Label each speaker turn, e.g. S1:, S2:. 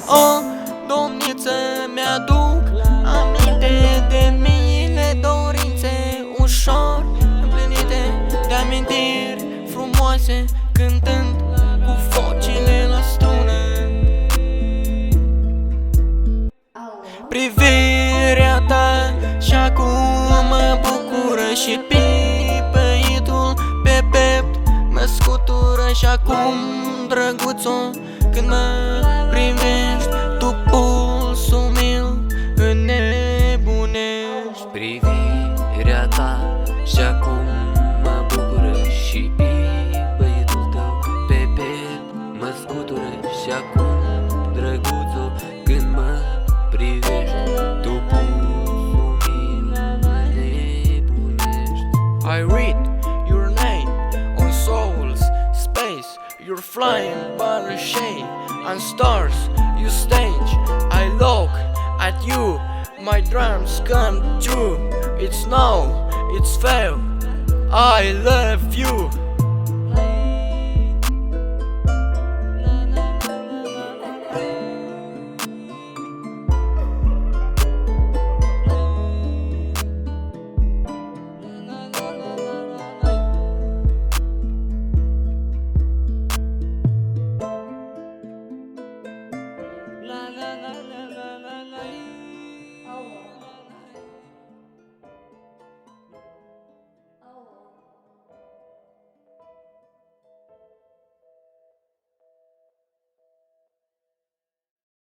S1: Oh, domniță, mi-aduc aminte de miile dorințe ușor împlinite, de amintiri frumoase, cântând cu vocile la strună. Privirea ta și acum mă bucură și pipăitul pe piept mă scutură. Și acum, drăguțo, când mă privești, tu pulsul meu înnebunești.
S2: Privirea ta și acum mă bucură și pipăitul tău pe piept mă scutură. Și acum, drăguțo, când mă privești, tu pulsul meu înnebunești.
S1: I read your name on soul's space. You're flying by the shade and stars you stage. I look at you, my dreams come true. It's now, it's fair, I love you.